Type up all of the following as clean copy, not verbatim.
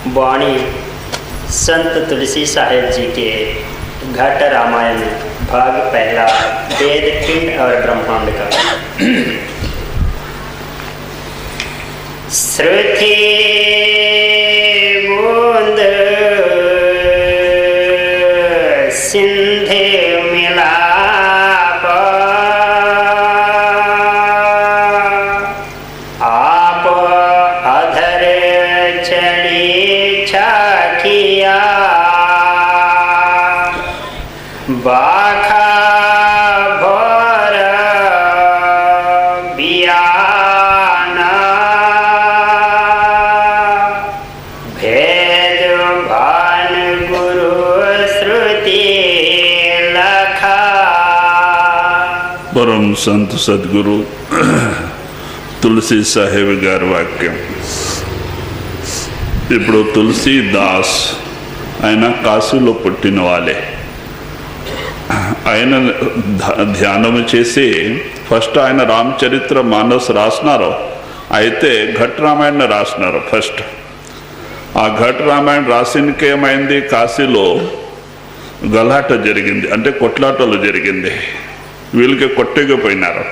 वाणी संत तुलसी साहेब जी के घट रामायण भाग पहला, वेद पिंड और ब्रह्मांड का। श्रुति बूंद सिंधे मिलाप, आप अधर चढ़ी छाकिया, बाखा भोर बियाना, भेद भान गुरु श्रुति लखा। परम संत सद्गुरु తులసి సాహెబ్ గారి వాక్యం. ఇప్పుడు తులసీదాస్ ఆయన కాశీలో పుట్టిన వాళ్ళే. ఆయన ధ్యానం చేసి ఫస్ట్ ఆయన రామచరిత్ర మానస్ రాసినారు, అయితే ఘట్ రామాయణ రాసినారు ఫస్ట్. ఆ ఘట్ రామాయణ రాసినకి ఏమైంది, కాశీలో గలాట జరిగింది, అంటే కొట్లాటలు జరిగింది, వీళ్ళకి కొట్టేకపోయినారు.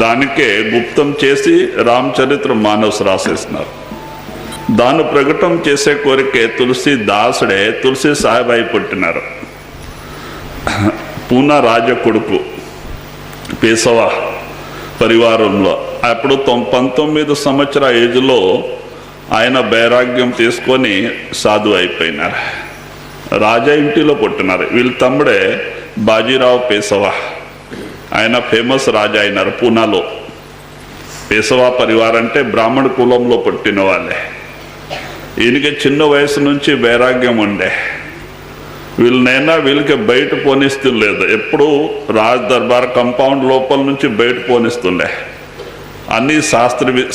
దానికే గుప్తం చేసి రామచరిత్ర మానస్ రాసేసినారు. దాన్ని ప్రకటన చేసే కోరికే తులసీదాసుడే తులసి సాహెబ్ అయి పుట్టినారు. పూనా రాజ కొడుకు పేసవా పరివారంలో. అప్పుడు 19 సంవత్సరాల ఏజ్లో ఆయన వైరాగ్యం తీసుకొని సాధు అయిపోయినారు. రాజా ఇంటిలో పుట్టినారు. వీళ్ళ తమ్ముడే బాజీరావు పేసవా, ఆయన ఫేమస్ రాజా అయినారు పూనాలో. పేసవా పరివారం అంటే బ్రాహ్మణ కులంలో పుట్టిన వాళ్ళే. ఈయనకి చిన్న వయసు నుంచి వైరాగ్యం ఉండే. వీళ్ళకి బయట పోనిస్తుండలేదు, ఎప్పుడు రాజ్ దర్బార్ కంపౌండ్ లోపల నుంచి బయట పోనిస్తుండే. అన్ని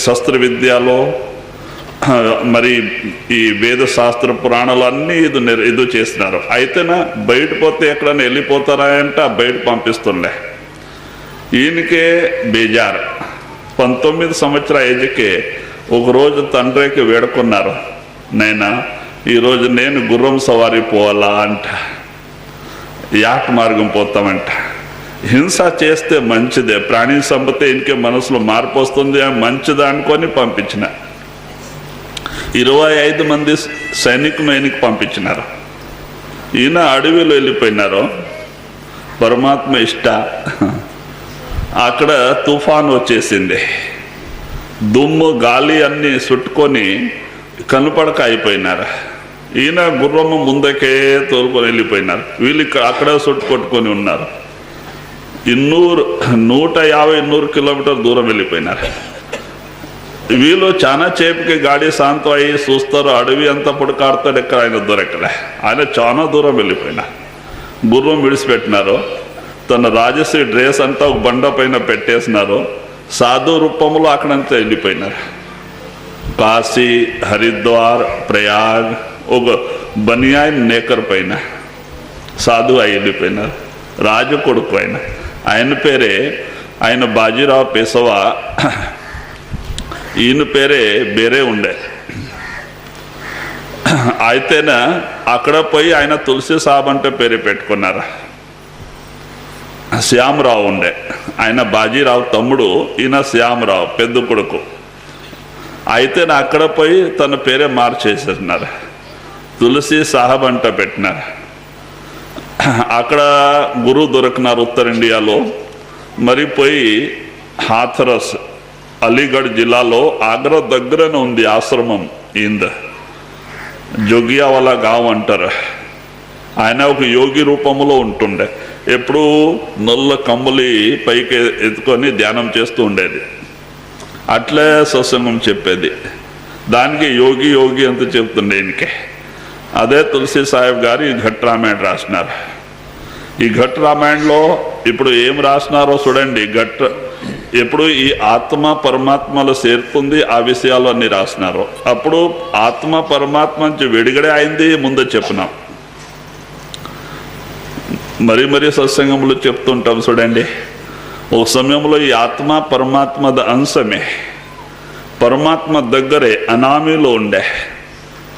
శస్త్ర విద్యలో మరి ఈ వేద శాస్త్ర పురాణాలు అన్నీ ఇది చేసినారు. అయితేనా బయట పోతే ఎక్కడైనా వెళ్ళిపోతారా అంటే బయట పంపిస్తుండే. ఈయనకే బేజారు. 19 సంవత్సరాల ఏజ్కే ఒకరోజు తండ్రికి వేడుకున్నారు, నైనా ఈరోజు నేను గుర్రం సవారీ పోవాలా అంట, యాట్ మార్గం పోతామంట. హింస చేస్తే మంచిదే, ప్రాణి సంపద ఇంకే మనసులో మార్పు వస్తుంది, మంచిదా అనుకొని పంపించిన. 25 మంది సైనికులు ఆయనకి పంపించినారు. ఈయన అడవిలో వెళ్ళిపోయినారు. పరమాత్మ ఇష్ట అక్కడ తుఫాన్ వచ్చేసింది, దుమ్ము గాలి అన్నీ చుట్టుకొని కనుపడక అయిపోయినారు. ఈయన గుర్రము ముందకే తోలుకొని వెళ్ళిపోయినారు. వీళ్ళు అక్కడ చుట్టుకొట్టుకొని ఉన్నారు. 150-200 కిలోమీటర్ దూరం వెళ్ళిపోయినారు. వీళ్ళు చాలా చేపకి గాడి శాంతం అయ్యి చూస్తారు, అడవి అంతా పుడకాడుతాడు, ఎక్కడ ఆయన దొరకలే. ఆయన చాలా దూరం వెళ్ళిపోయినారు. గుర్రం విడిచిపెట్టినారు. తన రాజశ్రీ డ్రెస్ అంతా ఒక బండ పైన పెట్టేసినారు. సాధు రూపంలో అక్కడంతా వెళ్ళిపోయినారు. కాశీ, హరిద్వార్, ప్రయాగ్ ఒక బనియాన్ నేకర్ పైన సాధు అయి వెళ్ళిపోయినారు. రాజు కొడుకు ఆయన పేరే ఆయన బాజీరావు పేసవా. ఈయన పేరే వేరే ఉండే. అయితేనా అక్కడ పోయి ఆయన తులసి సాబ్ అంటే పేరు పెట్టుకున్నారు. శ్యామరావు ఉండే, ఆయన బాజీరావు తమ్ముడు, ఈయన శ్యామరావు పెద్ద కొడుకు. అయితే అక్కడ పోయి తన పేరే మార్చేసేసినారు, తులసి సాహబ్ అంట పెట్టినారు. అక్కడ గురువు దొరికినారు ఉత్తర ఇండియాలో. మరి పోయి హాథరస్ అలీగఢ్ జిల్లాలో ఆగ్రా దగ్గరనే ఉంది ఆశ్రమం. ఈంద జోగియావాలా గావ్ అంటారు. ఆయన ఒక యోగి రూపంలో ఉంటుండే. ఎప్పుడు నల్ల కమ్ములి పైకి ఎత్తుకొని ధ్యానం చేస్తూ ఉండేది. అట్లే సత్సంగం చెప్పేది. దానికి యోగి యోగి అంత చెప్తుండే ఈయనకి. అదే తులసి సాహెబ్ గారు ఈ ఘట్ రామాయణ రాసినారు. ఈ ఘట్ రామాయణలో ఇప్పుడు ఏం రాసినారో చూడండి. ఎప్పుడు ఈ ఆత్మ పరమాత్మలో చేరుతుంది, ఆ విషయాలు అన్ని రాసినారు. అప్పుడు ఆత్మ పరమాత్మ నుంచి విడిగడే అయింది ముందే చెప్పినాం. మరీ సత్సంగంలో చెప్తుంటాం చూడండి. ఒక సమయంలో ఈ ఆత్మ పరమాత్మద అంశమే. పరమాత్మ దగ్గరే అనామీలో ఉండే.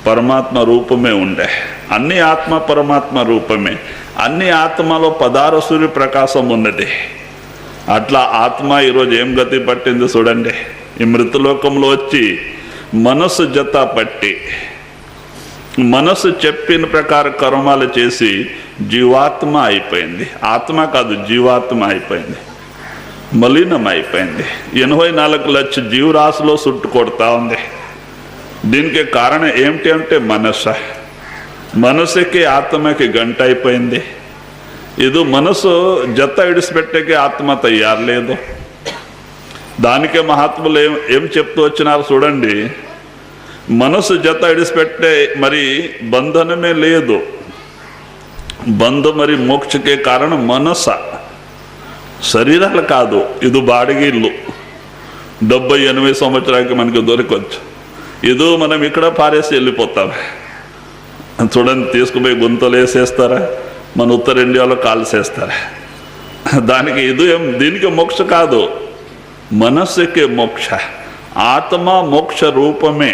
పరమాత్మ రూపమే ఉండే. అన్ని ఆత్మ పరమాత్మ రూపమే. అన్ని ఆత్మలో 16 సూర్య ప్రకాశం ఉన్నది. అట్లా ఆత్మ ఈరోజు ఏం గతి పట్టింది చూడండి. ఈ మృతలోకంలో వచ్చి మనసు జత పట్టి, మనసు చెప్పిన ప్రకారం కర్మాలు చేసి జీవాత్మ అయిపోయింది. ఆత్మ కాదు, జీవాత్మ అయిపోయింది, మలినం అయిపోయింది. 84 లక్షల జీవరాశిలో చుట్టు కొడతా ఉంది. దీనికి కారణం ఏమిటి అంటే మనసుకి ఆత్మకి గంట అయిపోయింది. ఇది మనసు జత ఇడిసిపెట్టేకి ఆత్మ తయారు లేదు. దానికే మహాత్ములు ఏం చెప్తూ వచ్చినారు చూడండి. మనసు జత ఇడిసిపెట్టే మరి బంధనమే లేదు. బంధం మరి మోక్షకే కారణం మనస, శరీరాలు కాదు. ఇది బాడిగిల్లు 70-80 సంవత్సరాలకి మనకి దొరకవచ్చు. ఇది మనం ఇక్కడ పారేసి వెళ్ళిపోతాం. చూడండి, తీసుకుపోయి గుంతలు వేసేస్తారా, మన ఉత్తర ఇండియాలో కాల్చేస్తారా. దానికి దీనికి మోక్ష కాదు, మనస్సుకే మోక్ష. ఆత్మ మోక్ష రూపమే.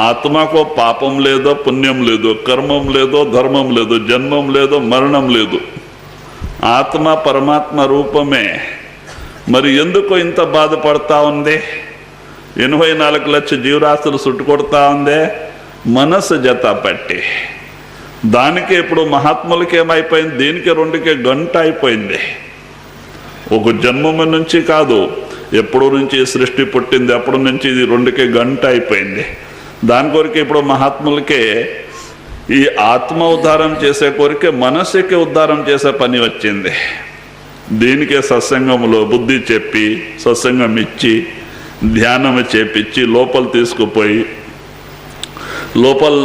ఆత్మకు పాపం లేదో, పుణ్యం లేదో, కర్మం లేదో, ధర్మం లేదో, జన్మం లేదో, మరణం లేదు. ఆత్మ పరమాత్మ రూపమే. మరి ఎందుకు ఇంత బాధపడతా ఉంది? 84 లక్షల జీవరాశులు చుట్టుకొడతా ఉందే మనసు జత పట్టి. దానికి ఇప్పుడు మహాత్ములకి ఏమైపోయింది? దీనికి 2కి గంట అయిపోయింది. ఒక జన్మము నుంచి కాదు, ఎప్పుడు నుంచి సృష్టి పుట్టింది అప్పటి నుంచి ఇది 2కి గంట అయిపోయింది. దాని కొరికే ఇప్పుడు మహాత్ములకే ఈ ఆత్మ ఉద్ధారం చేసే కోరికే మనసుకి ఉద్ధారం చేసే పని వచ్చింది. దీనికే సత్సంగంలో బుద్ధి చెప్పి, సత్సంగం ఇచ్చి, ధ్యానం చేపించి, లోపల తీసుకుపోయి, లోపల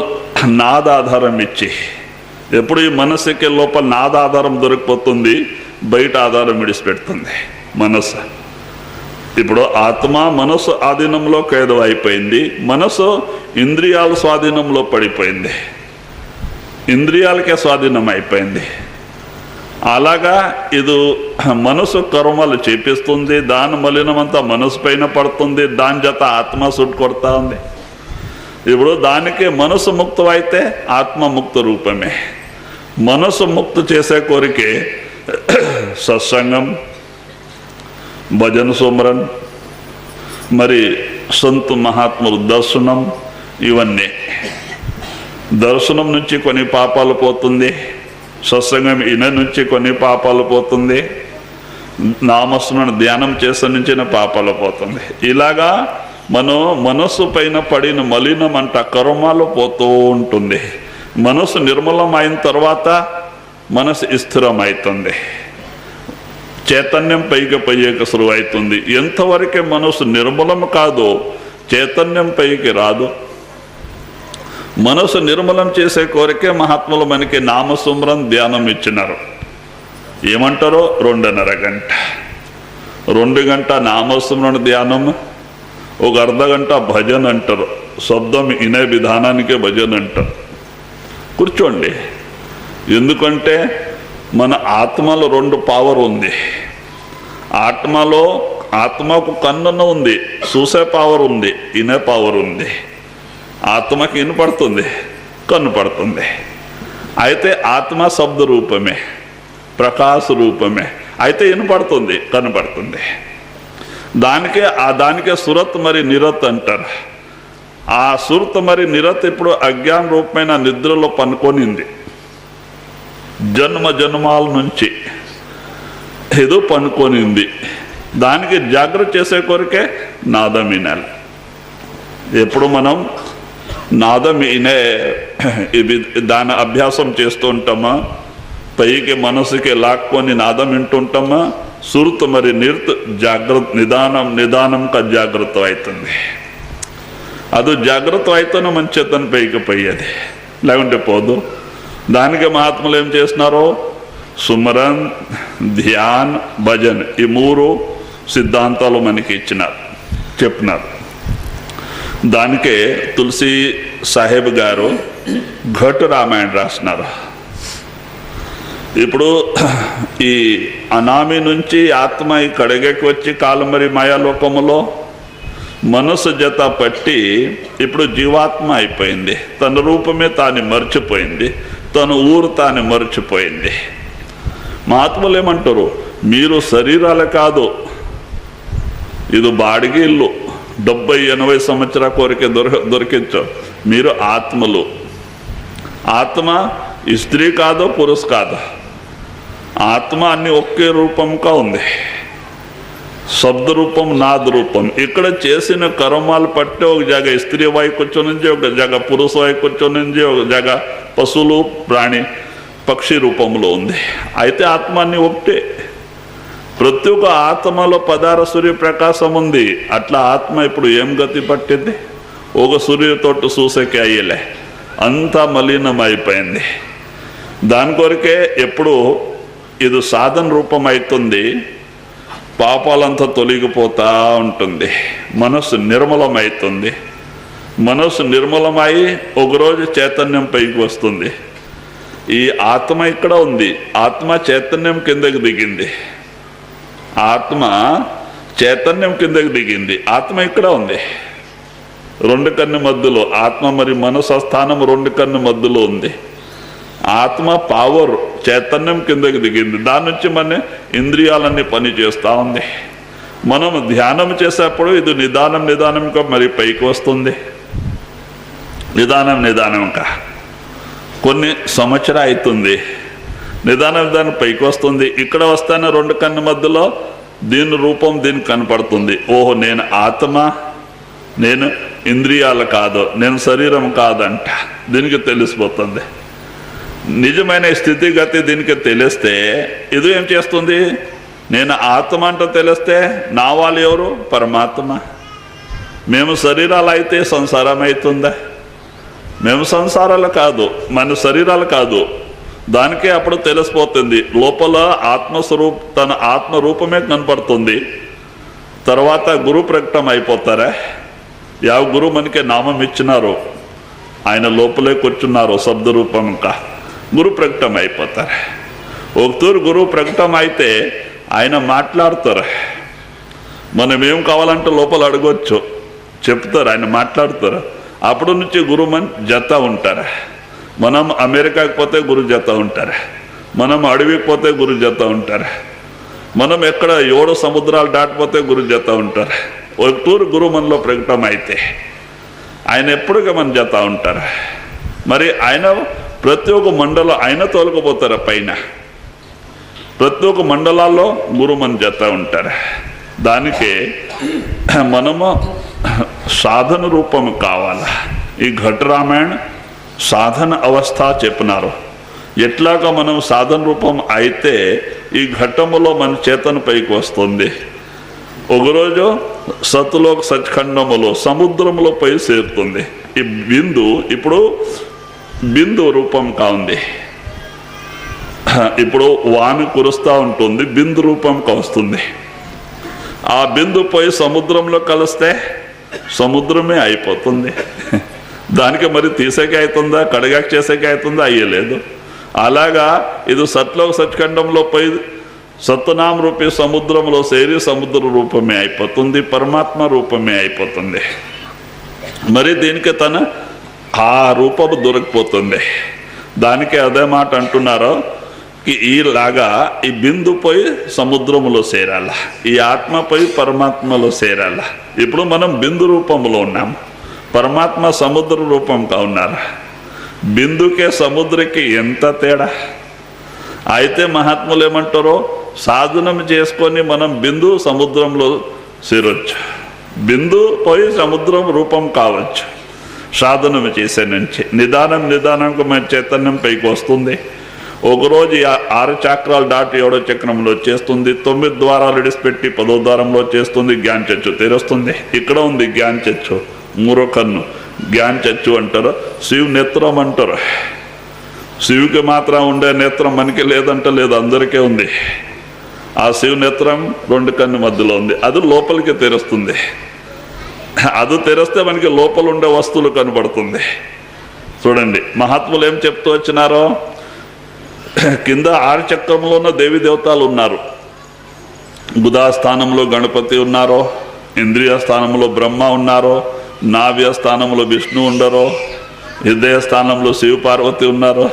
నాదాధారం ఇచ్చి, ఎప్పుడు ఈ మనసుకి లోపల నాదాధారం దొరికిపోతుంది, బయట ఆధారం విడిచిపెడుతుంది మనసు. ఇప్పుడు ఆత్మ మనసు ఆధీనంలో ఖైదు అయిపోయింది. మనసు ఇంద్రియాల స్వాధీనంలో పడిపోయింది, ఇంద్రియాలకే స్వాధీనం అయిపోయింది. అలాగా ఇది మనసు కర్మలు చేపిస్తుంది. దాని మలినమంతా మనసు పైన పడుతుంది, దాని జత ఆత్మ సుట్టు కొడతా ఉంది. ఇప్పుడు దానికి మనసు ముక్తమైతే ఆత్మ ముక్త రూపమే. మనసు ముక్త చేసే కోరికే సత్సంగం, భజన, సుమరన్, మరి సంత మహాత్ములు దర్శనం. ఇవన్నీ దర్శనం నుంచి కొన్ని పాపాలు పోతుంది, సత్సంగం ఈయన నుంచి కొన్ని పాపాలు పోతుంది, నామస్మరణ ధ్యానం చేసే నుంచి పాపాలు పోతుంది. ఇలాగా మనం మనస్సు పైన పడిన మలినం అంట కర్మలు పోతూ ఉంటుంది. మనసు నిర్మలం అయిన తర్వాత మనసు స్థిరం అవుతుంది, చైతన్యం పైకి పయ్యేకి సులువు అవుతుంది. ఎంతవరకే మనసు నిర్మలం కాదు, చైతన్యం పైకి రాదు. మనసు నిర్మలం చేసే కోరికే మహాత్ములు మనకి నామసుమరం ధ్యానం ఇచ్చినారు. ఏమంటారో 2.5 గంట, 2 గంట నామసుమరణ ధ్యానం, ఒక అర్ధ గంట భజన అంటారు. శబ్దం వినే విధానానికే భజన అంటారు. కూర్చోండి. ఎందుకంటే మన ఆత్మలో 2 పవర్ ఉంది. ఆత్మకు కన్నున ఉంది, చూసే పవర్ ఉంది, వినే పవర్ ఉంది. ఆత్మకి వినపడుతుంది, కన్ను పడుతుంది. అయితే ఆత్మ శబ్ద రూపమే, ప్రకాశ రూపమే. అయితే వినపడుతుంది, కనపడుతుంది. దానికే సురత్ మరి నిరత్ అంటారు. ఆ సురత్ మరి నిరత్ ఇప్పుడు అజ్ఞాన రూపమైన నిద్రలో పనుకొనింది. జన్మాల నుంచి ఏదో పనుకొనింది. దానికి జాగ్రత్త చేసే కొరికే నాదం వినాలి. ఎప్పుడు మనం నాదం వినే దాని అభ్యాసం చేస్తూ ఉంటామా, పైకి మనసుకి లాక్కొని నాదం వింటుంటామా, సురత్ మరి నిర్త్ జాగ్రత్త నిదానంగా జాగ్రత్త అవుతుంది. అది జాగ్రత్త అయితేనే మన చేతన పైకి పోయేది, లేకుంటే పోదు. దానికి మహాత్ములు ఏం చేస్తున్నారో సుమరన్, ధ్యాన్, భజన్, ఈ 3 సిద్ధాంతాలు మనకి చెప్పినారు. దానికే తులసి సాహెబ్ గారు ఘట్ రామాయణ రాసినారు. ఇప్పుడు ఈ అనామి నుంచి ఆత్మ ఈ కడగకి వచ్చి కాలమరి మాయాలోకములో మనసు జత పట్టి ఇప్పుడు జీవాత్మ అయిపోయింది. తన రూపమే తాను మర్చిపోయింది, తన ఊరు తాను మర్చిపోయింది. మహాత్ములు ఏమంటారు, మీరు శరీరాలు కాదు, ఇది బాడిగ ఇల్లు, 70-80 సంవత్సరాల కోరిక దొరికించు. మీరు ఆత్మలు. ఆత్మ స్త్రీ కాదు, పురుష కాదు. ఆత్మ అన్ని ఒకే రూపంగా ఉంది. శబ్ద రూపం, నాద రూపం. ఇక్కడ చేసిన కర్మాలు పట్టే ఒక జగ స్త్రీ వాయి కూర్చొని, ఒక జగ పురుష వాయి కూర్చొని, ఒక జగ పశువులు ప్రాణి పక్షి రూపంలో ఉంది. అయితే ఆత్మ అన్ని ఒకటే. ప్రతి ఒక్క ఆత్మలో 16 సూర్యప్రకాశం ఉంది. అట్లా ఆత్మ ఇప్పుడు ఏం గతి పట్టింది? ఒక సూర్యుతోటి చూసేకి అయ్యలే, అంతా మలినం అయిపోయింది. దాని కొరకే ఎప్పుడు ఇది సాధన రూపం అవుతుంది, పాపాలంతా తొలగిపోతూ ఉంటుంది, మనస్సు నిర్మలమవుతుంది. మనస్సు నిర్మలమై ఒకరోజు చైతన్యం పైకి వస్తుంది. ఈ ఆత్మ ఇక్కడ ఉంది, ఆత్మ చైతన్యం కిందకి దిగింది. ఆత్మ చైతన్యం కిందకి దిగింది, ఆత్మ ఇక్కడ ఉంది. 2 కన్ను మధ్యలో ఆత్మ మరి మనసు స్థానం 2 కన్ను మధ్యలో ఉంది. ఆత్మ పవర్ చైతన్యం కిందకి దిగింది. దాని నుంచి మన ఇంద్రియాలన్నీ పని చేస్తూ ఉంది. మనం ధ్యానం చేసేప్పుడు ఇది నిదానంగా మరి పైకి వస్తుంది. నిదానంగా కొన్ని సంవత్సరాలు అవుతుంది, నిదానం పైకి వస్తుంది. ఇక్కడ వస్తానే 2 కన్ను మధ్యలో దీని రూపం దీనికి కనపడుతుంది. ఓహో, నేను ఆత్మ, నేను ఇంద్రియాలు కాదు, నేను శరీరం కాదంట దీనికి తెలిసిపోతుంది. నిజమైన స్థితిగతి దీనికి తెలిస్తే ఇది ఏం చేస్తుంది? నేను ఆత్మ అంటూ తెలిస్తే నా వాళ్ళు ఎవరు? పరమాత్మ. మేము శరీరాలు అయితే సంసారం అవుతుందా? మేము సంసారాలు కాదు, మన శరీరాలు కాదు. దానికే అప్పుడు తెలిసిపోతుంది. లోపల ఆత్మస్వరూప తన ఆత్మరూపమే కనపడుతుంది. తర్వాత గురు ప్రకటన అయిపోతారా? ಯಾವ గురు మనకి నామం ఇచ్చినారో ఆయన లోపలే కూర్చున్నారు శబ్ద రూపంగా, గురు ప్రకటన అయిపోతారు. ఒకతూరు గురువు ప్రకటన అయితే ఆయన మాట్లాడతారు. మనం ఏం కావాలంటే లోపల అడగొచ్చు, చెప్తారు, ఆయన మాట్లాడతారు. అప్పుడు నుంచి గురు మన జత ఉంటారు. మనం అమెరికాకి పోతే గురు జత ఉంటారు, మనం అడవికి పోతే గురు జత ఉంటారు, మనం ఎక్కడ 7 సముద్రాలు దాటిపోతే గురు జత ఉంటారు. ఒక తూరు గురు మనలో ప్రకటన అయితే ఆయన ఎప్పుడుగా మన జత ఉంటారు. మరి ఆయన ప్రతి ఒక్క మండలం ఆయన తోలుకుపోతారు పైన. ప్రతి ఒక్క మండలాల్లో గురు మన జత ఉంటారు. దానికే మనము సాధన రూపం కావాలా. ఈ ఘట రామాయణ సాధన అవస్థ చెప్పినారు. ఎట్లాగా మనం సాధన రూపం అయితే ఈ ఘట్టములో మన చేతన పైకి వస్తుంది. ఒకరోజు సత్తులో సచ్ఖండములో సముద్రంలో పై చేరుతుంది. ఈ బిందు ఇప్పుడు బిందు రూపం కావుంది. ఇప్పుడు వాన కురుస్తూ ఉంటుంది, బిందు రూపంగా వస్తుంది. ఆ బిందు పోయి సముద్రంలో కలిస్తే సముద్రమే అయిపోతుంది. దానికి మరి తీసేకే అవుతుందా, కడగాక చేసేకే అవుతుందా? అయ్యలేదు. అలాగా ఇది సత్లో సచ్ఖండంలో పోయి సత్యనామ రూపీ సముద్రంలో చేరి సముద్ర రూపమే అయిపోతుంది, పరమాత్మ రూపమే అయిపోతుంది. మరి దీనికి తన ఆ రూపము దొరికిపోతుంది. దానికి అదే మాట అంటున్నారో ఈలాగా ఈ బిందు పోయి సముద్రములో చేరాల, ఈ ఆత్మ పోయి పరమాత్మలో చేరాల. ఇప్పుడు మనం బిందు రూపంలో ఉన్నాం, పరమాత్మ సముద్ర రూపంగా ఉన్నారు. బిందుకే సముద్రకి ఎంత తేడా. అయితే మహాత్ములు ఏమంటారో సాధనం చేసుకొని మనం బిందు సముద్రంలో చేరొచ్చు, బిందు పోయి సముద్రం రూపం కావచ్చు. సాధనం చేసే నుంచి నిదానంగా మన చైతన్యం పైకి వస్తుంది. ఒకరోజు 6 చక్రాలు దాటి 7వ చక్రంలో చేస్తుంది, 9 ద్వారాలు విడిచిపెట్టి 10వ ద్వారంలో చేస్తుంది. జ్ఞాన చచ్చు తెరుస్తుంది. ఇక్కడ ఉంది జ్ఞాన చచ్చు, 3వ కన్ను జ్ఞాన చచ్చు అంటారు. శివ నేత్రం అంటారు. శివుకి మాత్రం ఉండే నేత్రం మనకి లేదంట లేదు, అందరికీ ఉంది. ఆ శివ నేత్రం 2 కన్ను మధ్యలో ఉంది. అది లోపలికి తెరుస్తుంది. అది తెరిస్తే మనకి లోపల ఉండే వస్తువులు కనబడుతుంది. చూడండి మహాత్ములు ఏం చెప్తూ వచ్చినారో, కింద 6 చక్రంలో ఉన్న దేవి దేవతలు ఉన్నారు. బుధ స్థానంలో గణపతి ఉన్నారు, ఇంద్రియ స్థానంలో బ్రహ్మ ఉన్నారో, నావ్య స్థానంలో విష్ణు ఉండరో, హృదయ స్థానంలో శివపార్వతి ఉన్నారో,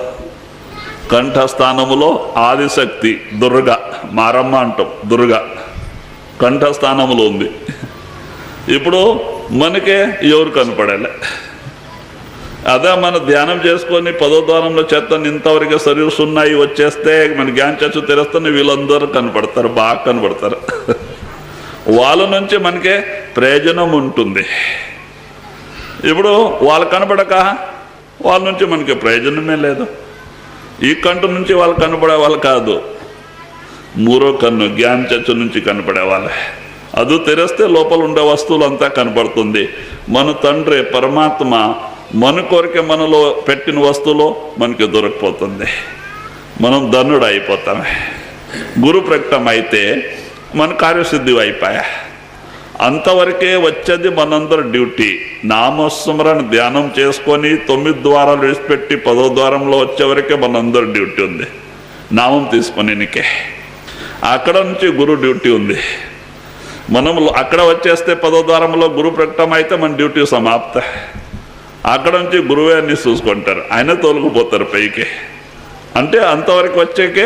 కంఠస్థానములో ఆదిశక్తి దుర్గ, మారమ్మ అంటాం, దుర్గ కంఠస్థానములో ఉంది. ఇప్పుడు మనకే ఎవరు కనపడాలి? అదే మన ధ్యానం చేసుకొని 10వ ద్వారంలో చేస్తాను ఇంతవరకు శరీర సున్నాయి వచ్చేస్తే మన జ్ఞాన చక్షు తెరుస్తాను, వీళ్ళందరూ కనపడతారు, బాగా కనపడతారు. వాళ్ళ నుంచి మనకే ప్రయోజనం ఉంటుంది. ఇప్పుడు వాళ్ళు కనపడక వాళ్ళ నుంచి మనకి ప్రయోజనమే లేదు. ఈ కంటు నుంచి వాళ్ళు కనపడే వాళ్ళు కాదు, మూడో కన్ను జ్ఞాన చక్షు నుంచి కనపడే వాళ్ళే. అది తెరిస్తే లోపల ఉండే వస్తువులు అంతా కనపడుతుంది. మన తండ్రి పరమాత్మ మన కొరకే మనలో పెట్టిన వస్తువులో మనకి దొరికిపోతుంది. మనం ధనుడు అయిపోతామే. గురు ప్రకటన అయితే మన కార్యసిద్ధి అయిపోయా. అంతవరకే వచ్చేది మనందరి డ్యూటీ. నామస్మరణ ధ్యానం చేసుకొని 9 ద్వారాలు విడిచిపెట్టి 10వ ద్వారంలో వచ్చేవరకే మనందరి డ్యూటీ ఉంది. నామం తీసుకొనికే అక్కడ నుంచి గురు డ్యూటీ ఉంది. మనం అక్కడ వచ్చేస్తే 10వ ద్వారంలో గురు ప్రకటన అయితే మన డ్యూటీ సమాప్త. అక్కడ నుంచి గురువే అన్ని చూసుకుంటారు, ఆయన తొలగిపోతారు పైకి. అంటే అంతవరకు వచ్చాకే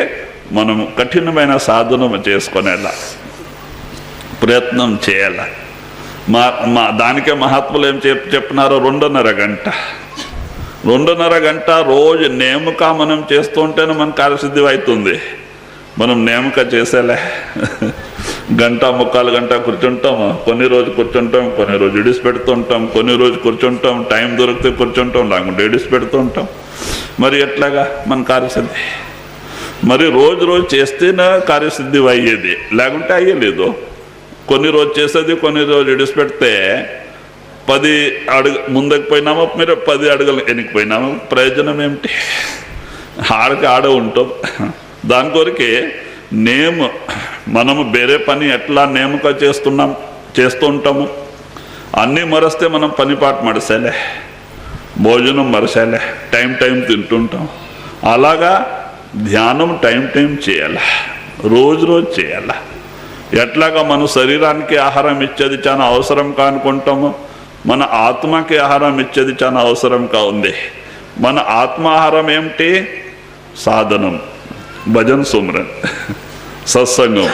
మనం కఠినమైన సాధన చేసుకునేలా ప్రయత్నం చేయాల. దానికే మహాత్ములు ఏం చెప్పినారో 2.5 గంట 2.5 గంట రోజు నేముక మనం చేస్తూ ఉంటేనే మన కార్యసిద్ధి అవుతుంది. మనం నేముక చేసేలే 1 గంట 3/4 గంట కూర్చుంటాము. కొన్ని రోజు కూర్చుంటాం, కొన్ని రోజు ఇడిసి పెడుతూ ఉంటాం, కొన్ని రోజు కూర్చుంటాం, టైం దొరికితే కూర్చుంటాం, లేకుంటే ఇడిసి పెడుతూ ఉంటాం. మరి ఎట్లాగా మన కార్యసిద్ధి? మరి రోజు చేస్తేనే కార్యసిద్ధి అయ్యేది, లేకుంటే అయ్యలేదు. కొన్ని రోజు చేసేది, కొన్ని రోజు ఇడిసి పెడితే 10 అడుగు ముందుకు పోయినామో, మీరు 10 అడుగులు వెనక్కిపోయినామో, ప్రయోజనం ఏమిటి? ఆడ ఉంటాం. దాని కొరకే మనము వేరే పని ఎట్లా నేముక చేస్తూ ఉంటాము. అన్నీ మరస్తే మనం పని పాటు మరసేలే, భోజనం మరసేలే, టైం తింటుంటాం. అలాగా ధ్యానం టైం చేయాల, రోజు చేయాల. ఎట్లాగా మన శరీరానికి ఆహారం ఇచ్చేది చాలా అవసరం కానుకుంటాము, మన ఆత్మకి ఆహారం ఇచ్చేది చాలా అవసరం ఉంది. మన ఆత్మ ఆహారం ఏమిటి? సాధనం, భజన్, సుమరన్, సత్సంగం.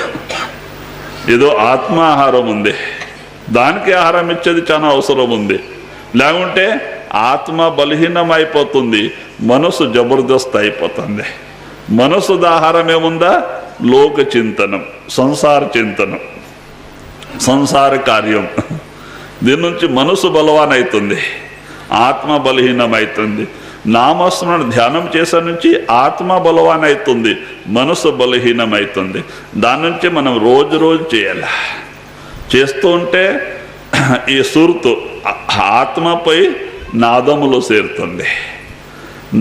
ఏదో ఆత్మ ఆహారం ఉంది, దానికి ఆహారం ఇచ్చేది చాలా అవసరం ఉంది. లేకుంటే ఆత్మ బలహీనం అయిపోతుంది, మనసు జబర్దస్త్ అయిపోతుంది. మనసు ఆహారం ఏముందా? లోక చింతనం, సంసార చింతనం, సంసార కార్యం. దీని నుంచి మనసు బలవాన్ అవుతుంది, ఆత్మ బలహీనం అవుతుంది. నామస్మరణ ధ్యానం చేసే నుంచి ఆత్మ బలవాన్ అవుతుంది, మనసు బలహీనం అవుతుంది. దాని నుంచి మనం రోజు చేయాలి. చేస్తూ ఉంటే ఈ సుర్తు ఆత్మపై నాదములో చేరుతుంది.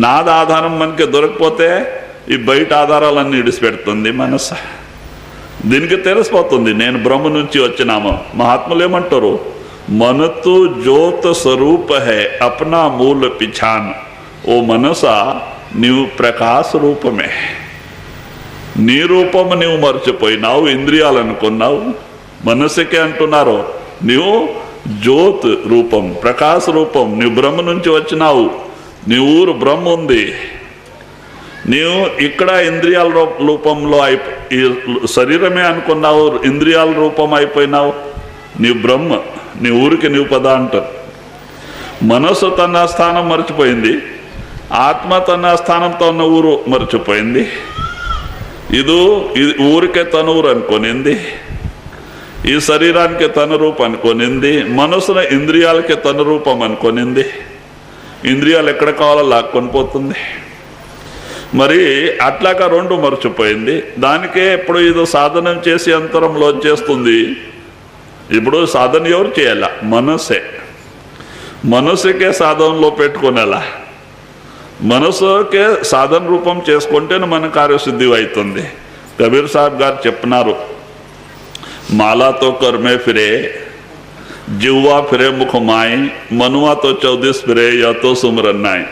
నాద ఆధారం మనకి దొరకపోతే ఈ బయట ఆధారాలన్నీ ఇడిచిపెడుతుంది మనసు. దీనికి తెలిసిపోతుంది నేను బ్రహ్మ నుంచి వచ్చినాము. మహాత్ములు ఏమంటారు? మనతు జ్యోత స్వరూప హై అప్నా మూల పిఛాన్. ఓ మనసా, నీవు ప్రకాశ రూపమే. నీ రూపము నీవు మర్చిపోయినావు, ఇంద్రియాలు అనుకున్నావు. మనసుకే అంటున్నారు, నీవు జ్యోత్ రూపం, ప్రకాశ రూపం. నీవు బ్రహ్మ నుంచి వచ్చినావు, నీ ఊరు బ్రహ్మ ఉంది. నీవు ఇక్కడ ఇంద్రియాల రూపంలో ఈ శరీరమే అనుకున్నావు, ఇంద్రియాల రూపం అయిపోయినావు. నీవు బ్రహ్మ, నీ ఊరికి నీవు పద అంటారు. మనసు తన స్థానం మర్చిపోయింది, ఆత్మ తన స్థానంతో ఉన్న ఊరు మర్చిపోయింది. ఇది ఊరికే తన ఊరు అనుకొనింది, ఈ శరీరానికి తన రూపం అనుకొనింది, మనసున ఇంద్రియాలకి తన రూపం అనుకొనింది. ఇంద్రియాలు ఎక్కడ కావాలో లాక్కొని పోతుంది. మరి అట్లాగా 2 మర్చిపోయింది. దానికే ఇప్పుడు ఇది సాధనం చేసి అంతరంలో వచ్చేస్తుంది. ఇప్పుడు సాధన ఎవరు చేయాల? మనసే. మనసుకే సాధనలో పెట్టుకునేలా, మనసుకే సాధన రూపం చేసుకుంటేనే మన కార్యసిద్ధి అవుతుంది. కబీర్ సాహెబ్ గారు చెప్పినారు, మాలాతో కర్మే ఫిరే, జివ్వా ఫిరే ముఖమాయి, మనువాతో 24 ఫిరే, యాతో సుమరన్నాయి.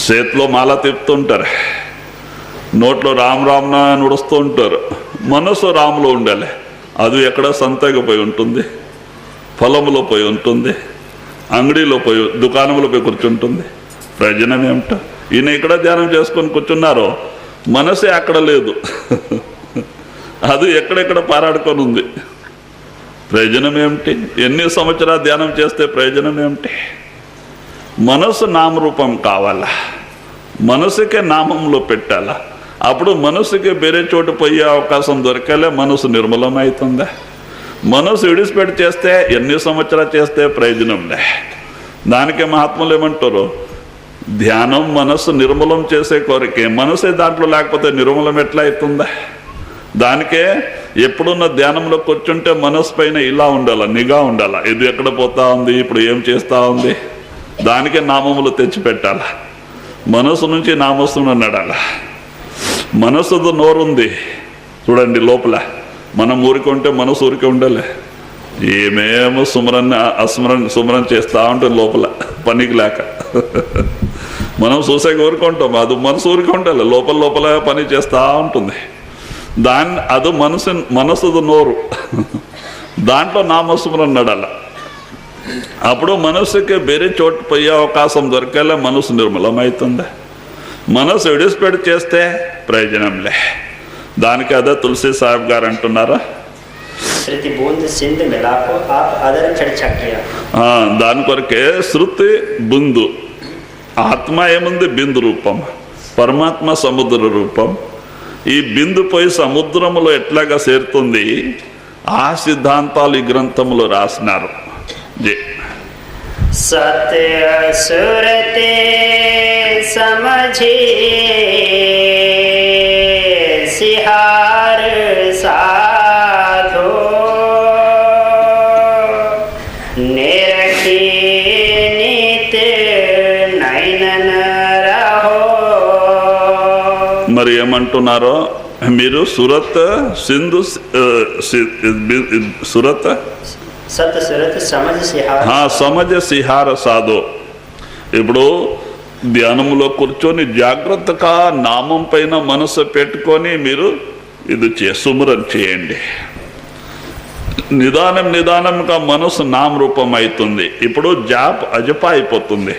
చేతిలో మాల తిప్పుతుంటారు, నోట్లో రామ్ రామ్న నుడుస్తూ ఉంటారు, మనసు రాములో ఉండాలి. అది ఎక్కడ సంతకు పోయి ఉంటుంది, పొలంలో పోయి ఉంటుంది, అంగడిలో పోయి దుకాణంలో పోయి కూర్చుంటుంది. ప్రయోజనం ఏమిటో? ఈయన ఇక్కడ ధ్యానం చేసుకొని కూర్చున్నారో మనసే అక్కడ లేదు. అది ఎక్కడెక్కడ పారాడుకొని ఉంది. ప్రయోజనం ఏమిటి? ఎన్ని సంవత్సరాలు ధ్యానం చేస్తే ప్రయోజనం ఏమిటి? మనసు నామరూపం కావాలా, మనసుకే నామంలో పెట్టాలా. అప్పుడు మనసుకి వేరే చోటు పోయే అవకాశం దొరకాలే, మనసు నిర్మలమవుతుందా? మనసు విడిచిపెట్టి చేస్తే ఎన్ని సంవత్సరాలు చేస్తే ప్రయోజనంలే. దానికే మహాత్ములు ఏమంటారు, ధ్యానం మనస్సు నిర్మలం చేసే కోరికే. మనసే దాంట్లో లేకపోతే నిర్మలం ఎట్లా అవుతుందా? దానికే ఎప్పుడున్న ధ్యానంలో కూర్చుంటే మనసు పైన ఇలా ఉండాల, నిఘా ఉండాల. ఇది ఎక్కడ పోతా ఉంది, ఇప్పుడు ఏం చేస్తూ ఉంది, దానికే నామములు తెచ్చిపెట్టాల. మనసు నుంచి నామస్సును నడాల. మనసుతో నోరుంది చూడండి లోపల. మనం ఊరికి ఉంటే మనసు ఊరికి ఉండాలి. ఏమేమో సుమరణ చేస్తూ ఉంటుంది లోపల పనికి లేక. మనం చూసే ఊరుకుంటాం, అది మనసు ఊరికి ఉండాలి. లోపల పని చేస్తూ ఉంటుంది. అది మనసుది నోరు. దాంట్లో నామస్మరణ నడాల. అప్పుడు మనసుకి వేరే చోటు పోయే అవకాశం దొరికేలా మనసు నిర్మలమవుతుంది. మనసు విడిచిపెట్టి చేస్తే ప్రయోజనంలే. దానికి అదే తులసి సాహెబ్ గారు అంటున్నారా, దాని కొరకే శృతి బిందు. ఆత్మ ఏముంది? బిందు రూపం. పరమాత్మ సముద్ర రూపం. ఈ బిందు పోయి సముద్రములో ఎట్లాగా చేరుతుంది, ఆ సిద్ధాంతాలు ఈ గ్రంథంలో రాసినారు. సత్య సురతే సమझे सिहार साधो निरखी नित नैनन रहो. మరి ఏమంటున్నారో మీరు సురత్ సింధు సురత్ సమజ సిహార సాధో. ఇప్పుడు ధ్యానంలో కూర్చొని జాగ్రత్తగా నామం పైన మనసు పెట్టుకొని మీరు ఇది సుమరం చేయండి. నిదానంగా మనసు నామరూపం అవుతుంది. ఇప్పుడు అజప అయిపోతుంది.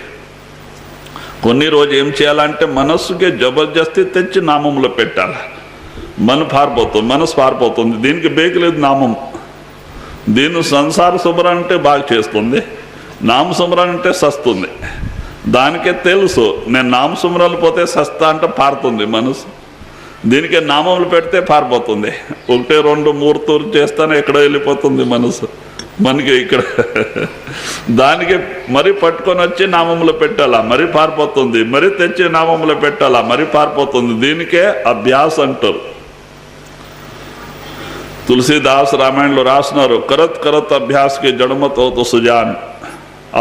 కొన్ని రోజు ఏం చేయాలంటే మనస్సుకి జబర్దస్తి తెచ్చి నామంలో పెట్టాలి. మనసు పారిపోతుంది. దీనికి బేకలేదు నామం. దీన్ని సంసార సుమరణ అంటే బాగా చేస్తుంది, నామ సుమరణ అంటే సస్తుంది. దానికే తెలుసు నేను నామ సుమరాలు పోతే సస్తా అంటే పారుతుంది మనసు. దీనికే నామములు పెడితే పారిపోతుంది. 1, 2, 3 తూరు చేస్తానే ఎక్కడో వెళ్ళిపోతుంది మనసు. మనకి ఇక్కడ దానికి మరి పట్టుకొని వచ్చి నామములు పెట్టాలా, మరి పారిపోతుంది. మరి తెచ్చి నామములు పెట్టాలా, మరి పారిపోతుంది. దీనికే అభ్యాస అంటారు. తులసిదాస్ రామాయణంలో రాసినారు, కరత్ అభ్యాసకి జడమతో సుజాన్.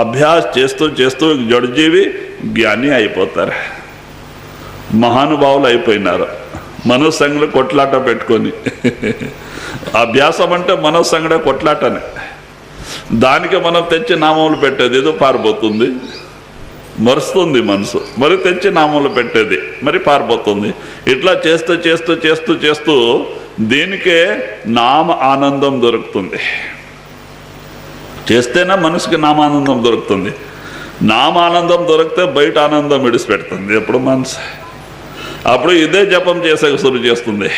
అభ్యాస చేస్తూ జడజీవి జ్ఞాని అయిపోతారు, మహానుభావులు అయిపోయినారు. మనస్సంగడ కొట్లాట పెట్టుకొని అభ్యాసం అంటే మనస్సంగడ కొట్లాటనే. దానికి మనం తెచ్చి నామములు పెట్టేది ఏదో పారిపోతుంది, మరుస్తుంది మనసు. మరి తెచ్చి నామములు పెట్టేది మరి పారిపోతుంది. ఇట్లా చేస్తూ దీనికే నామ ఆనందం దొరుకుతుంది. చేస్తేనే మనసుకి నామానందం దొరుకుతుంది. నామానందం దొరికితే బయట ఆనందం విడిచిపెడుతుంది ఎప్పుడు మనసు. అప్పుడు ఇదే జపం చేసే సురు చేస్తుంది.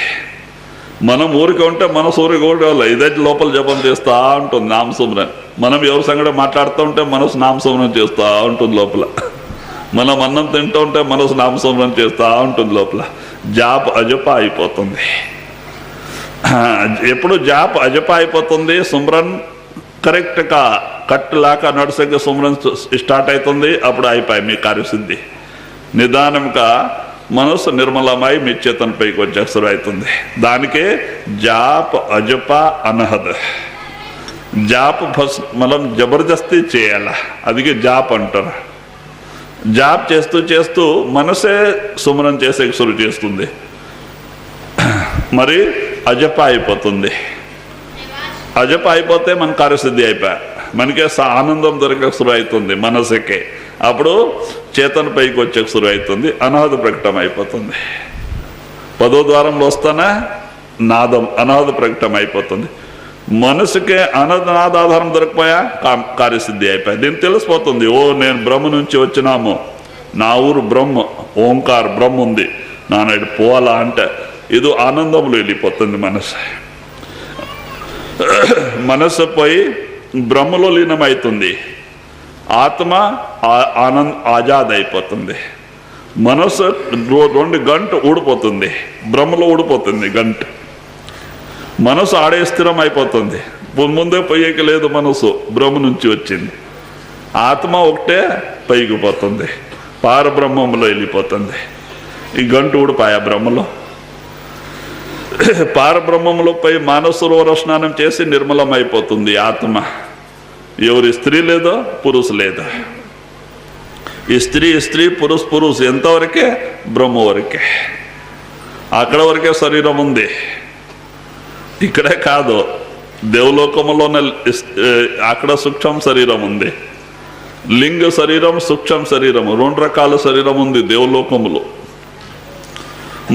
మనం ఊరికి ఉంటే మనసు ఊరికి కూడా ఇదే లోపల జపం చేస్తూ ఉంటుంది నామసుమరన్. మనం ఎవరి సంగతి మాట్లాడుతూ ఉంటే మనసు నామసుమరన్ చేస్తూ ఉంటుంది లోపల. మనం అన్నం తింటూ ఉంటే మనసు నామసుమరన్ చేస్తూ ఉంటుంది లోపల. అజప అయిపోతుంది. ఎప్పుడు అజప అయిపోతుంది, సుమరన్ కరెక్ట్గా కట్టులాగా నడుసగా సుమరన్ స్టార్ట్ అవుతుంది. అప్పుడు అయిపోయి మీ కార్యసిద్ధి. నిదానంగా మనసు నిర్మలమై మీ చేతన పైకి వచ్చే సురు అవుతుంది. దానికే అజప అనహద్. మనం జబర్దస్తి చేయాల, అదిగే అంటారు. చేస్తూ మనసే సుమరం చేసే సురు చేస్తుంది. మరి అజప అయిపోతుంది. అజప అయిపోతే మన కార్యసిద్ధి అయిపోయా. మనకే ఆనందం దొరికే సురు అవుతుంది మనసుకే. అప్పుడు చేతన పైకి వచ్చే సురు అవుతుంది. అనాహద ప్రకటన అయిపోతుంది. 10వ ద్వారంలో వస్తానా నాదం అనాహద ప్రకటన అయిపోతుంది. మనసుకే అనాధారం దొరికిపోయా కార్యసిద్ధి అయిపోయా. దీన్ని తెలిసిపోతుంది, ఓ నేను బ్రహ్మ నుంచి వచ్చినాము, నా ఊరు బ్రహ్మ, ఓంకార్ బ్రహ్మ ఉంది, నాడు పోవాలా అంటే ఇది ఆనందంలో వెళ్ళిపోతుంది మనసు. మనసు పోయి బ్రహ్మలో లీనమవుతుంది, ఆత్మ ఆజాద్ అయిపోతుంది. మనసు 2 గంట ఊడిపోతుంది, బ్రహ్మలో ఊడిపోతుంది గంట. మనసు ఆడే స్థిరం అయిపోతుంది, ముందే పైకి లేదు, మనసు బ్రహ్మ నుంచి వచ్చింది. ఆత్మ ఒకటే పైకి పోతుంది, పారబ్రహ్మంలో వెళ్ళిపోతుంది. ఈ గంట ఊడిపాయ బ్రహ్మలో. పారబ్రహ్మంలో పై మానసరోవర స్నానం చేసి నిర్మలం అయిపోతుంది ఆత్మ. ఎవరి స్త్రీ లేదో పురుషు లేదో, ఈ స్త్రీ పురుషు ఎంతవరకే బ్రహ్మ వరకే. అక్కడ వరకే శరీరం ఉంది, ఇక్కడే కాదు, దేవలోకములోనే అక్కడ సూక్ష్మ శరీరం ఉంది. లింగ శరీరం, సూక్ష్మ శరీరం, 2 రకాల శరీరం ఉంది దేవలోకములో.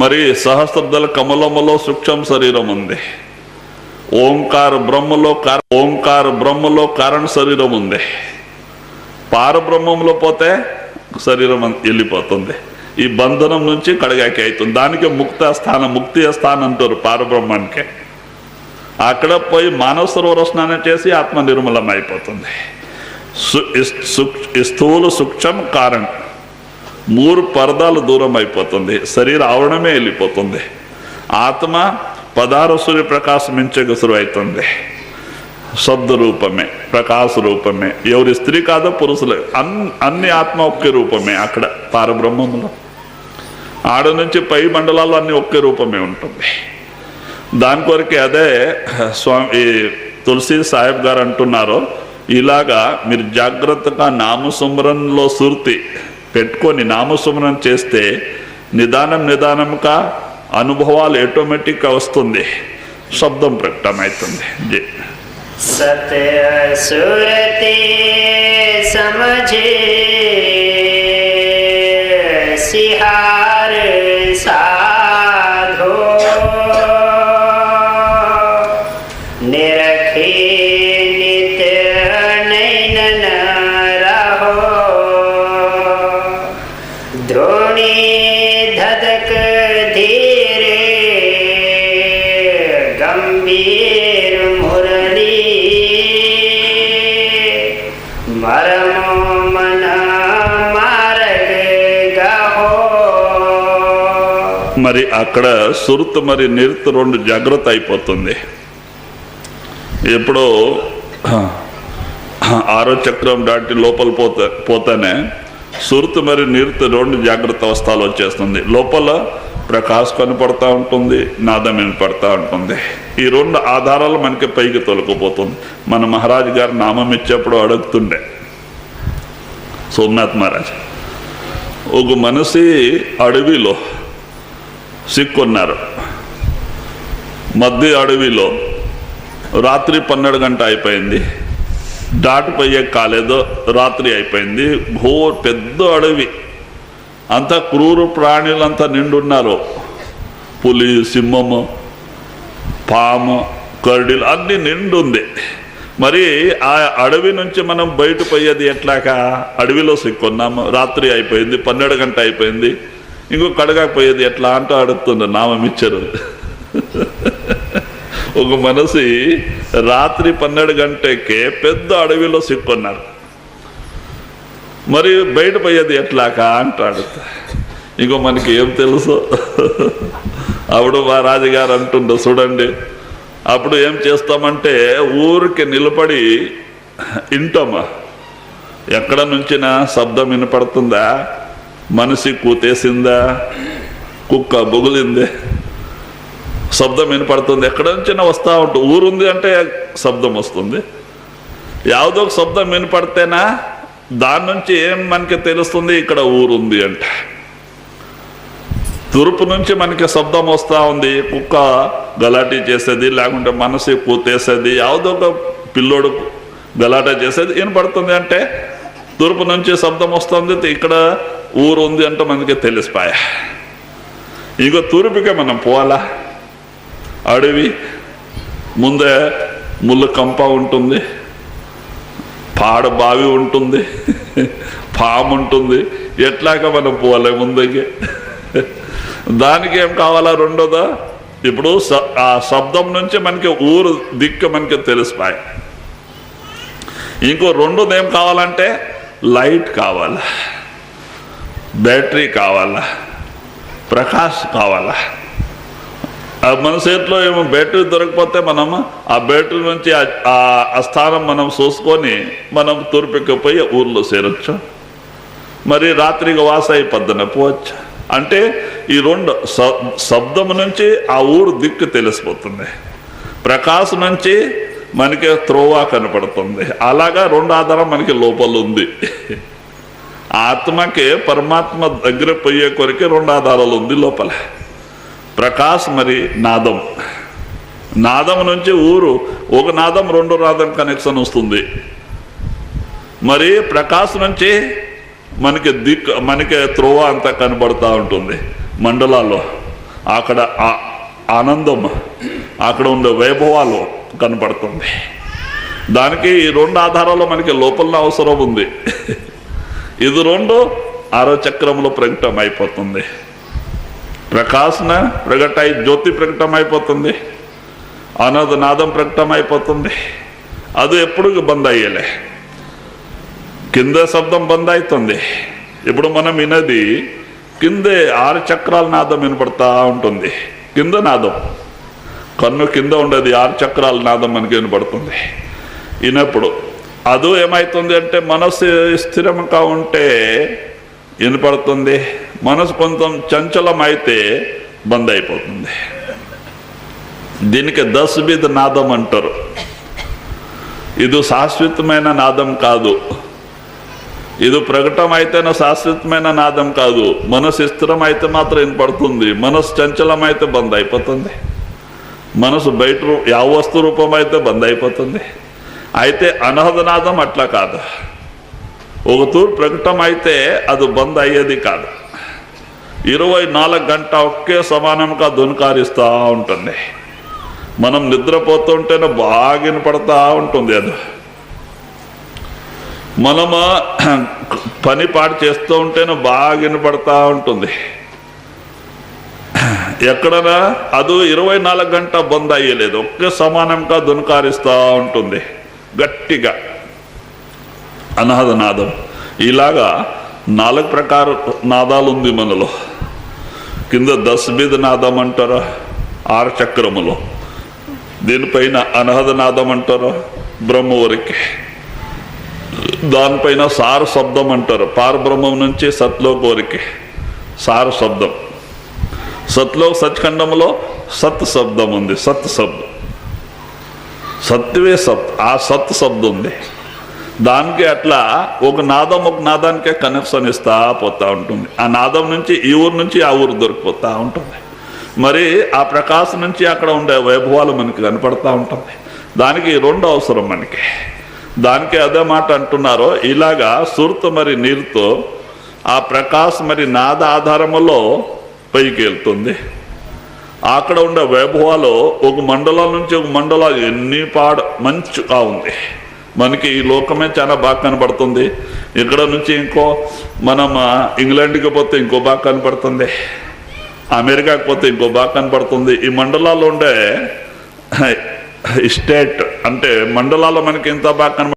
మరి సహస్రదళ కమలములో సూక్ష్మ శరీరం ఉంది. ఓంకార బ్రహ్మలో కారణ శరీరం ఉంది. పారబ్రహ్మంలో పోతే శరీరం వెళ్ళిపోతుంది. ఈ బంధనం నుంచి కడగాకి అవుతుంది. దానికి ముక్తి స్థానం అంటారు పారబ్రహ్మానికి. అక్కడ పోయి మానవ సరోవర స్నానం చేసి ఆత్మ నిర్మలం అయిపోతుంది. స్థూల సూక్ష్మ కారణం 3 పరదాలు దూరం అయిపోతుంది, శరీర ఆవరణమే వెళ్ళిపోతుంది. ఆత్మ 16 సూర్య ప్రకాశమించగసురు అవుతుంది. శబ్ద రూపమే, ప్రకాశ రూపమే. ఎవరి స్త్రీ కాదో పురుషులే, అన్ని ఆత్మ ఒకే రూపమే. అక్కడ పారబ్రహ్మములో ఆడ నుంచి పై మండలాల్లో అన్ని ఒకే రూపమే ఉంటుంది. దాని కొరకే అదే స్వామి తులసి సాహెబ్ గారు అంటున్నారు, ఇలాగా మీరు జాగ్రత్తగా నామస్మరణలో సుర్తి పెట్టుకొని నామస్మరణ చేస్తే నిదానంగా అనుభవాలు ఆటోమేటిక్గా వస్తుంది, శబ్దం ప్రకటమవుతుంది. సత్య సురతి సమझे సిహార్ సాధో నిరఖే నిత్య నైనన రహో ధ్రోణి धधक धीरे गंभीर मुरली मरमो मन मार्ग गहो. మరి అక్కడ సురుతు మరి నిరుతు 2 జాగ్రత్త అయిపోతుంది. ఎప్పుడో 6వ చక్రం దాటి లోపల పోతానే సురుతు మరి నిరుతు 2 జాగ్రత్త అవస్థలు వచ్చేస్తుంది. లోపల ప్రకాశ్ కనపడతా ఉంటుంది, నాదం వినపడతా ఉంటుంది. ఈ 2 ఆధారాలు మనకి పైకి తొలగిపోతుంది. మన మహారాజు గారు నామం ఇచ్చేప్పుడు అడుగుతుండే సోమనాథ్ మహారాజ్, ఒక మనిషి అడవిలో సిక్కున్నారు. మధ్య అడవిలో రాత్రి 12 గంట అయిపోయింది, దాటిపోయే కాలేదో రాత్రి అయిపోయింది. ఘోర్ పెద్ద అడవి, అంతా క్రూర ప్రాణులంతా నిండున్నారు. పులి, సింహము, పాము, కరడీలు అన్నీ నిండుంది. మరి ఆ అడవి నుంచి మనం బయటపోయేది ఎట్లాగా? అడవిలో సిక్కున్నాము, రాత్రి అయిపోయింది, 12 గంట అయిపోయింది, ఇంకో కడగకపోయేది ఎట్లా అంటూ అడుగుతుంది. నామం ఇచ్చారు. ఒక మనిషి రాత్రి 12 గంటకే పెద్ద అడవిలో సిక్కున్నారు, మరి బయట పోయేది ఎట్లాగా అంటాడు. ఇంకో మనకి ఏం తెలుసు? అప్పుడు మా రాజుగారు అంటుండే, చూడండి అప్పుడు ఏం చేస్తామంటే ఊరికి నిలబడి వింటామా, ఎక్కడ నుంచినా శబ్దం వినపడుతుందా, మనిషి కూతేసిందా, కుక్క బొగులిందే, శబ్దం వినపడుతుంది, ఎక్కడ నుంచినా వస్తూ ఉంటుంది. ఊరుంది అంటే శబ్దం వస్తుంది. ಯಾವುದೋ శబ్దం వినపడితేనా దాని నుంచి ఏం మనకి తెలుస్తుంది, ఇక్కడ ఊరుంది అంట. తూర్పు నుంచి మనకి శబ్దం వస్తూ ఉంది, కుక్క గలాటీ చేసేది, లేకుంటే మనసు కూతేసేది, ಯಾವುదో ఒక పిల్లోడు గలాటా చేసేది వినపడుతుంది అంటే తూర్పు నుంచి శబ్దం వస్తుంది, ఇక్కడ ఊరు ఉంది అంటే మనకి తెలిసిపోయా. ఇంకో తూర్పుకే మనం పోవాలా, అడవి ముందే ముళ్ళు కంప ఉంటుంది, పాడ బావి ఉంటుంది, పాము ఉంటుంది. ఎట్లాగా మనం పోలే ముందుకి? దానికి ఏం కావాలా? రెండోదా, ఇప్పుడు ఆ శబ్దం నుంచి మనకి ఊరు దిక్కు మనకి తెలిసిపోయి. ఇంకో రెండోది ఏం కావాలంటే లైట్ కావాలా, బ్యాటరీ కావాలా, ప్రకాశ్ కావాలా. మన చేతిలో ఏమో బ్యాటరీ దొరకపోతే మనం ఆ బ్యాటరీ నుంచి ఆ స్థానం మనం చూసుకొని మనం తూర్పుకి పోయి ఊర్లో చేరొచ్చు. మరి రాత్రికి వాస పొద్దున పోవచ్చు. అంటే ఈ రెండు శబ్దం నుంచి ఆ ఊరు దిక్కు తెలిసిపోతుంది, ప్రకాశ్ నుంచి మనకి త్రోవా కనపడుతుంది. అలాగా రెండు ఆధారం మనకి లోపల ఉంది. ఆత్మకి పరమాత్మ దగ్గర పోయే కొరికి రెండు ఆధారాలు ఉంది లోపల, ప్రకాశ్ మరి నాదం. నాదం నుంచి ఊరు ఒక నాదం రెండు నాదం కనెక్షన్ వస్తుంది. మరి ప్రకాశ్ నుంచి మనకి మనకి త్రోవ అంతా కనబడుతూ ఉంటుంది మండలాల్లో. అక్కడ ఆనందం, అక్కడ ఉండే వైభవాలు కనపడుతుంది. దానికి ఈ రెండు ఆధారాలు మనకి లోపల అవసరం ఉంది. ఇది రెండు ఆరో చక్రంలో ప్రకటన అయిపోతుంది. ప్రకాశన ప్రకటై జ్యోతి ప్రకటన అయిపోతుంది, అనాథ నాదం ప్రకటన అయిపోతుంది. అది ఎప్పుడు బంద్ అయ్యలే, కింద శబ్దం బంద్ అవుతుంది. ఇప్పుడు మనం వినది కిందే 6 చక్రాల నాదం వినపడతా ఉంటుంది. కింద నాదం, కన్ను కింద ఉండేది 6 చక్రాల నాదం మనకి వినపడుతుంది. వినప్పుడు అది ఏమవుతుంది అంటే మనసు స్థిరంగా ఉంటే వినపడుతుంది, మనసు కొంచెం చంచలం అయితే బంద్ అయిపోతుంది. దీనికి 10 బీద నాదం అంటారు. ఇది శాశ్వతమైన నాదం కాదు, ఇది ప్రకటన అయితేనే శాశ్వతమైన నాదం కాదు. మనసు స్థిరం అయితే మాత్రం వినపడుతుంది, మనసు చంచలం అయితే బంద్ అయిపోతుంది. మనసు బయట ಯಾವ వస్తు రూపం అయితే బంద్ అయిపోతుంది. అయితే అనాథనాదం అట్లా కాదు, ఒక తూరు ప్రకటన అయితే అది బంద్ అయ్యేది కాదు. 24 గంటల ఒకే సమానంగా దునకారిస్తూ ఉంటుంది. మనం నిద్రపోతుంటేనే బాగా వినపడతా ఉంటుంది. అది మనము పని పాటు చేస్తూ ఉంటేనే బాగా వినపడతా ఉంటుంది. ఎక్కడన్నా అది 24 గంటల బంద్ అయ్యలేదు, ఒకే సమానంగా దునకారిస్తూ ఉంటుంది గట్టిగా అనాథనాదం. ఇలాగా 4 ప్రకార నాదాలు ఉంది మనలో. కింద 10 బీద నాదం అంటారా 6 చక్రములో, దీనిపైన అనాథనాదం అంటారు బ్రహ్మవరికి, దానిపైన సార శబ్దం అంటారు. పారబ్రహ్మం నుంచి సత్లోక్ వరకు సార శబ్దం. సత్లోక్ సత్ఖండంలో సత్ శబ్దం ఉంది, సత్ శబ్దం, సత్వే సత్, ఆ సత్ శబ్దం ఉంది. దానికి అట్లా ఒక నాదానికే కనెక్షన్ ఇస్తా పోతా ఉంటుంది. ఆ నాదం నుంచి ఈ ఊరు నుంచి ఆ ఊరు దొరికిపోతూ ఉంటుంది. మరి ఆ ప్రకాశం నుంచి అక్కడ ఉండే వైభవాలు మనకి కనపడతా ఉంటుంది. దానికి 2 అవసరం మనకి. దానికి అదే మాట అంటున్నారో, ఇలాగా సుర్త మరి నీరుతో ఆ ప్రకాశ్ మరి నాద ఆధారములో పైకి వెళ్తుంది. అక్కడ ఉండే వైభవాలు ఒక మండలం నుంచి ఒక మండలం ఎన్ని మంచిగా ఉంది. మనకి ఈ లోకమే చాలా బాగా కనపడుతుంది. ఇక్కడ నుంచి ఇంకో మనం ఇంగ్లాండ్కి పోతే ఇంకో బాగా కనపడుతుంది, అమెరికాకి పోతే ఇంకో బాగా కనపడుతుంది. ఈ మండలాల్లో ఉండే స్టేట్ అంటే మండలాల్లో మనకి ఎంత బాగా కనబడుతుంది.